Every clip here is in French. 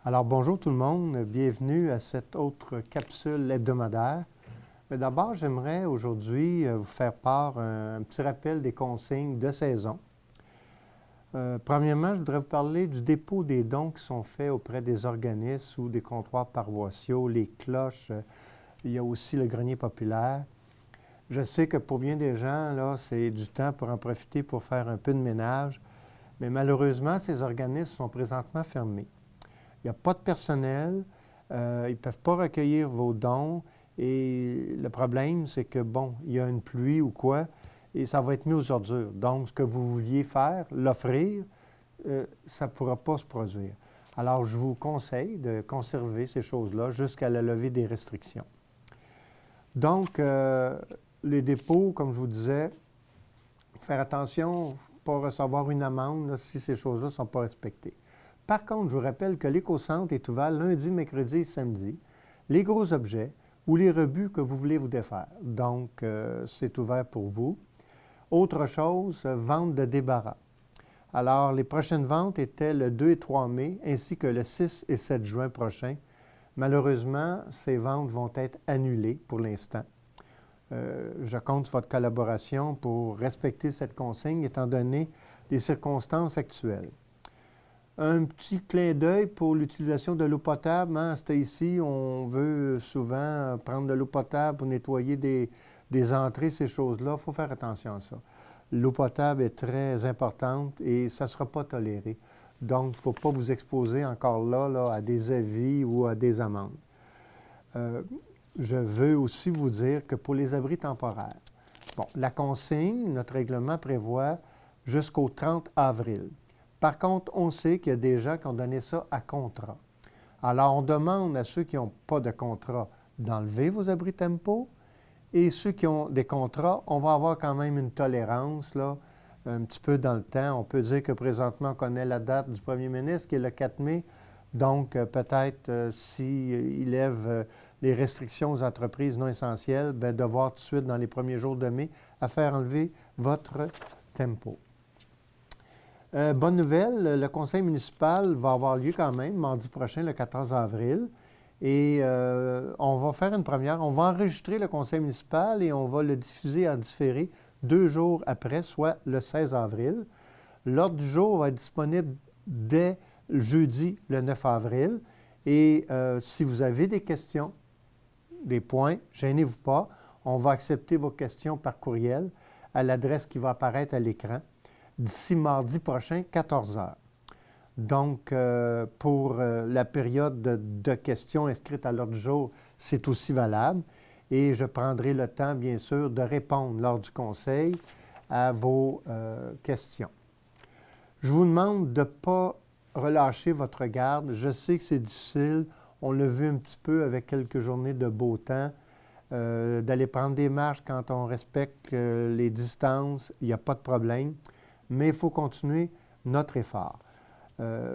Alors bonjour tout le monde, bienvenue à cette autre capsule hebdomadaire. Mais d'abord, j'aimerais aujourd'hui vous faire part un petit rappel des consignes de saison. Premièrement, je voudrais vous parler du dépôt des dons qui sont faits auprès des organismes ou des comptoirs paroissiaux, les cloches, il y a aussi le grenier populaire. Je sais que pour bien des gens, là, c'est du temps pour en profiter pour faire un peu de ménage, mais malheureusement, ces organismes sont présentement fermés. Il n'y a pas de personnel, ils ne peuvent pas recueillir vos dons et le problème, c'est que, bon, il y a une pluie ou quoi et ça va être mis aux ordures. Donc, ce que vous vouliez faire, l'offrir, ça ne pourra pas se produire. Alors, je vous conseille de conserver ces choses-là jusqu'à la levée des restrictions. Donc, les dépôts, comme je vous disais, faire attention, ne pas recevoir une amende là, si ces choses-là ne sont pas respectées. Par contre, je vous rappelle que l'éco-centre est ouvert lundi, mercredi et samedi. Les gros objets ou les rebuts que vous voulez vous défaire. Donc, c'est ouvert pour vous. Autre chose, vente de débarras. Alors, les prochaines ventes étaient le 2 et 3 mai, ainsi que le 6 et 7 juin prochains. Malheureusement, ces ventes vont être annulées pour l'instant. Je compte sur votre collaboration pour respecter cette consigne, étant donné les circonstances actuelles. Un petit clin d'œil pour l'utilisation de l'eau potable. Hein? C'était ici, on veut souvent prendre de l'eau potable pour nettoyer des entrées, ces choses-là. Il faut faire attention à ça. L'eau potable est très importante et ça ne sera pas toléré. Donc, il ne faut pas vous exposer encore là, à des avis ou à des amendes. Je veux aussi vous dire que pour les abris temporaires, bon, la consigne, notre règlement prévoit jusqu'au 30 avril. Par contre, on sait qu'il y a des gens qui ont donné ça à contrat. Alors, on demande à ceux qui n'ont pas de contrat d'enlever vos abris tempo et ceux qui ont des contrats, on va avoir quand même une tolérance, là, un petit peu dans le temps. On peut dire que présentement, on connaît la date du premier ministre qui est le 4 mai. Donc, peut-être s'il lève les restrictions aux entreprises non essentielles, bien, de voir tout de suite dans les premiers jours de mai à faire enlever votre tempo. Bonne nouvelle, le conseil municipal va avoir lieu quand même mardi prochain, le 14 avril. Et on va faire une première. On va enregistrer le conseil municipal et on va le diffuser en différé 2 jours après, soit le 16 avril. L'ordre du jour va être disponible dès jeudi, le 9 avril. Et si vous avez des questions, des points, gênez-vous pas. On va accepter vos questions par courriel à l'adresse qui va apparaître à l'écran d'ici mardi prochain, 14 heures. Donc, pour la période de questions inscrites à l'ordre du jour, c'est aussi valable. Et je prendrai le temps, bien sûr, de répondre lors du conseil à vos questions. Je vous demande de ne pas relâcher votre garde. Je sais que c'est difficile. On l'a vu un petit peu avec quelques journées de beau temps. D'aller prendre des marches quand on respecte les distances, il n'y a pas de problème. Mais il faut continuer notre effort.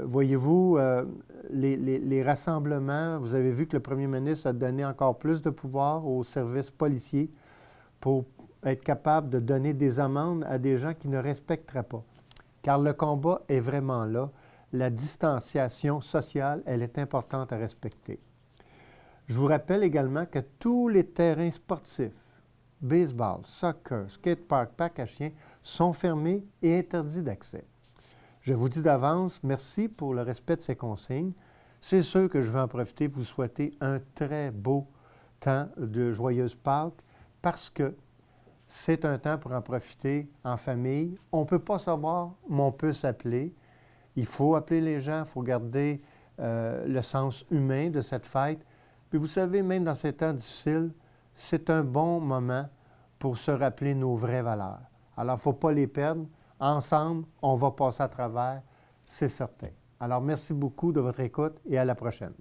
Voyez-vous, les rassemblements, vous avez vu que le premier ministre a donné encore plus de pouvoir aux services policiers pour être capable de donner des amendes à des gens qui ne respecteraient pas. Car le combat est vraiment là. La distanciation sociale, elle est importante à respecter. Je vous rappelle également que tous les terrains sportifs, baseball, soccer, skatepark, parc à chiens, sont fermés et interdits d'accès. Je vous dis d'avance, merci pour le respect de ces consignes. C'est sûr que je vais en profiter pour vous souhaiter un très beau temps de joyeuse Pâques parce que c'est un temps pour en profiter en famille. On ne peut pas savoir, mais on peut s'appeler. Il faut appeler les gens, il faut garder le sens humain de cette fête. Puis vous savez, même dans ces temps difficiles, c'est un bon moment pour se rappeler nos vraies valeurs. Alors, il ne faut pas les perdre. Ensemble, on va passer à travers, c'est certain. Alors, merci beaucoup de votre écoute et à la prochaine.